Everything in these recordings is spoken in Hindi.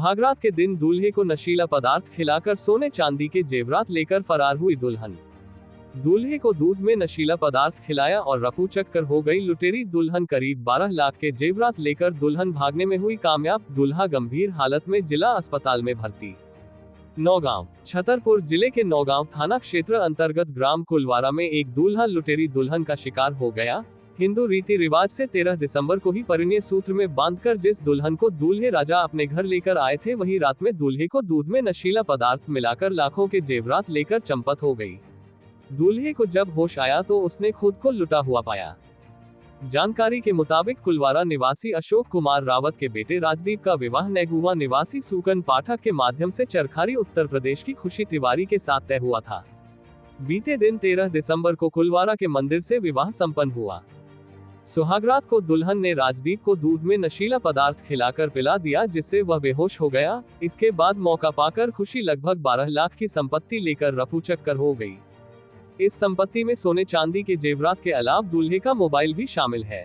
सुहागरात के दिन दूल्हे को नशीला पदार्थ खिलाकर सोने चांदी के जेवरात लेकर फरार हुई दुल्हन। दूल्हे को दूध में नशीला पदार्थ खिलाया और रफू चक्कर हो गई लुटेरी दुल्हन। करीब 12 लाख के जेवरात लेकर दुल्हन भागने में हुई कामयाब, दूल्हा गंभीर हालत में जिला अस्पताल में भर्ती। नौगांव। छतरपुर जिले के नौगांव थाना क्षेत्र अंतर्गत ग्राम कुलवारा में एक दूल्हा लुटेरी दुल्हन का शिकार हो गया। हिंदू रीति रिवाज से 13 दिसंबर को ही परिणय सूत्र में बांधकर जिस दुल्हन को दूल्हे राजा अपने घर लेकर आए थे, वही रात में दूल्हे को दूध में नशीला पदार्थ मिलाकर लाखों के जेवरात लेकर चंपत हो गई। दूल्हे को जब होश आया तो उसने खुद को लुटा हुआ पाया। जानकारी के मुताबिक कुलवारा निवासी अशोक कुमार रावत के बेटे राजदीप का विवाह नेगुवा निवासी सुकन पाठक के माध्यम से चरखारी उत्तर प्रदेश की खुशी तिवारी के साथ तय हुआ था। बीते दिन 13 दिसंबर को कुलवारा के मंदिर से विवाह संपन्न हुआ। सुहागरात को दुल्हन ने राजदीप को दूध में नशीला पदार्थ खिलाकर पिला दिया, जिससे वह बेहोश हो गया। इसके बाद मौका पाकर खुशी लगभग 12 लाख की संपत्ति लेकर रफू चक्कर हो गई। इस संपत्ति में सोने चांदी के जेवरात के अलावा दूल्हे का मोबाइल भी शामिल है।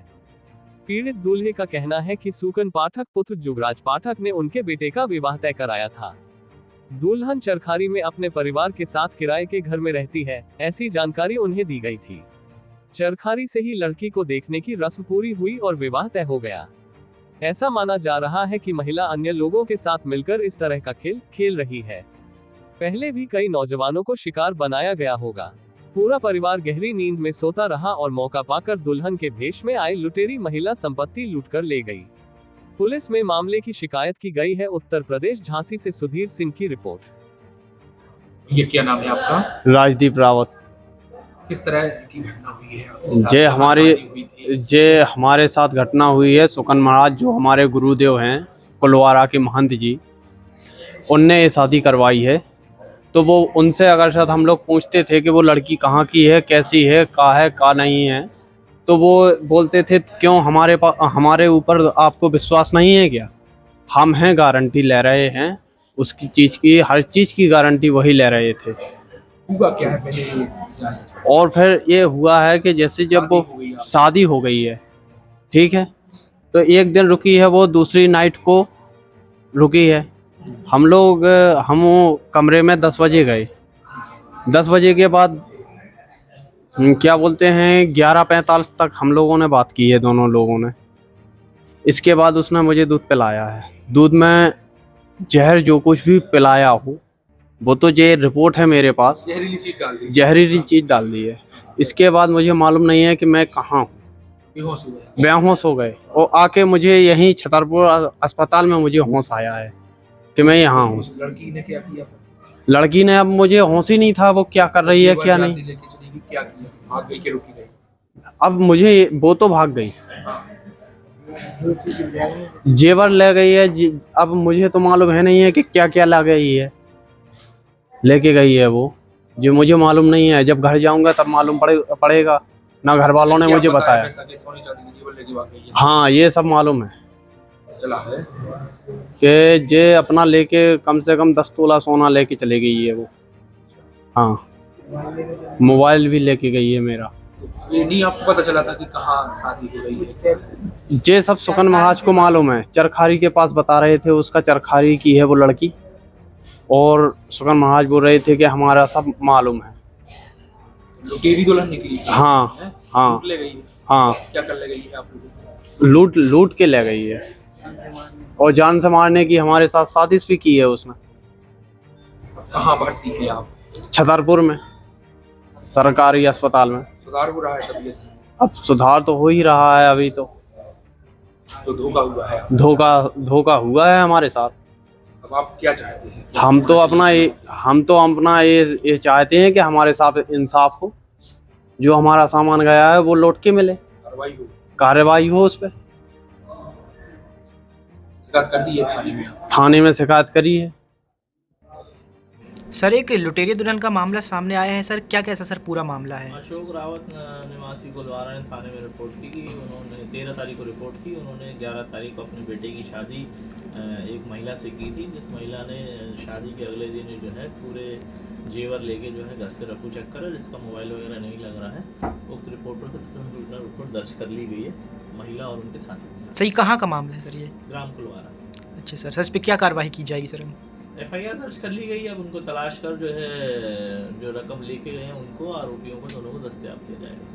पीड़ित दूल्हे का कहना है कि सुकन पाठक पुत्र जुगराज पाठक ने उनके बेटे का विवाह तय कराया था। दुल्हन चरखारी में अपने परिवार के साथ किराए के घर में रहती है, ऐसी जानकारी उन्हें दी गई थी। चरखारी से ही लड़की को देखने की रस्म पूरी हुई और विवाह तय हो गया। ऐसा माना जा रहा है कि महिला अन्य लोगों के साथ मिलकर इस तरह का खेल खेल रही है। पहले भी कई नौजवानों को शिकार बनाया गया होगा। पूरा परिवार गहरी नींद में सोता रहा और मौका पाकर दुल्हन के भेष में आई लुटेरी महिला संपत्ति लूटकर ले गई। पुलिस में मामले की शिकायत की गई है। उत्तर प्रदेश झांसी से सुधीर सिंह की रिपोर्ट। ये क्या नाम है आपका? राजदीप रावत। किस तरह की घटना हुई है? हमारे साथ घटना हुई है। सुकन महाराज जो हमारे गुरुदेव हैं, कुलवारा के महंत जी, उनने ये शादी करवाई है। तो वो उनसे अगर शायद हम लोग पूछते थे कि वो लड़की कहाँ की है, कैसी है, का नहीं है, तो वो बोलते थे क्यों हमारे ऊपर आपको विश्वास नहीं है क्या? हम हैं, गारंटी ले रहे हैं उसकी चीज़ की, हर चीज़ की गारंटी वही ले रहे थे। हुआ क्या है पहले? और फिर ये हुआ है कि जैसे जब वो शादी हो गई है, ठीक है, तो एक दिन रुकी है, वो दूसरी नाइट को रुकी है। हम कमरे में 10 बजे गए। 10 बजे के बाद क्या बोलते हैं 11:45 तक हम लोगों ने बात की है, दोनों लोगों ने। इसके बाद उसने मुझे दूध पिलाया है। दूध में जहर जो कुछ भी पिलाया हो, वो तो ये रिपोर्ट है मेरे पास, जहरीली चीज़ डाल दी है। इसके बाद मुझे मालूम नहीं है कि मैं कहाँ हूँ, बेहोश हो गए। और आके मुझे यहीं छतरपुर अस्पताल में मुझे होश आया है कि मैं यहाँ हूँ। लड़की ने क्या किया? लड़की ने, अब मुझे होश ही नहीं था वो क्या कर रही है क्या नहीं। क्या किया? भाग गई कि रुकी गई? अब मुझे वो तो भाग गई, जेवर ले गई है। अब मुझे तो मालूम है नहीं है कि क्या क्या ला गई है, लेके गई है वो, जो मुझे मालूम नहीं है। जब घर जाऊंगा तब मालूम पड़ेगा। ना घर वालों ने मुझे बताया। हाँ, ये सब मालूम है चला है कि जे अपना लेके कम से कम 10 तोला सोना लेके चले गई है वो। हाँ, मोबाइल भी लेके गई है मेरा। तो ये नहीं आपको पता चला था कि कहाँ शादी हो गई है? ये सब सुकन महाराज को मालूम है। चरखारी के पास बता रहे थे, उसका चरखारी की है वो लड़की, और सुकन महाराज बोल रहे थे कि हमारा सब मालूम है। लुटेरी दुल्हन निकली? हाँ हाँ, लूट ले गई है? हाँ, क्या कर ले गई है आप लोगों? लूट के ले गई है, और जान से मारने की हमारे साथ साजिश भी की है उसने। कहाँ भर्ती है आप? छतरपुर में, सरकारी अस्पताल में। सुधार हो रहा है तबीयत? अब सुधार तो हो ही रहा है अभी तो धोखा हुआ है? धोखा हुआ है हमारे साथ। अब आप क्या चाहते हैं? हम तो अपना ये चाहते हैं कि हमारे साथ इंसाफ हो, जो हमारा सामान गया है वो लौट के मिले, कार्रवाई हो उस पर। शिकायत कर दी है थाने में? थाने में शिकायत करी है। सर, एक लुटेरी दुल्हन का मामला सामने आया है सर, क्या कैसा सर पूरा मामला है? अशोक रावत निवासी कुलवारा ने थाने में रिपोर्ट की कि उन्होंने 13 तारीख को रिपोर्ट की। उन्होंने 11 तारीख को अपने बेटे की शादी एक महिला से की थी, जिस महिला ने शादी के अगले दिन जो है पूरे जेवर लेके जो है घर से रफू चक्कर है, जिसका मोबाइल वगैरह नहीं लग रहा है। उक्त रिपोर्ट पर रिपोर्ट दर्ज कर ली गई है महिला और उनके साथी। सही कहाँ का मामला है सर ये? ग्राम कुलवारा। अच्छा सर, सर इस पे क्या कार्रवाई की जाएगी सर? FIR दर्ज कर ली गई है। अब उनको तलाश कर जो है जो रकम लेके गए हैं उनको, आरोपियों को, दोनों को दस्तयाब किया जाएगा।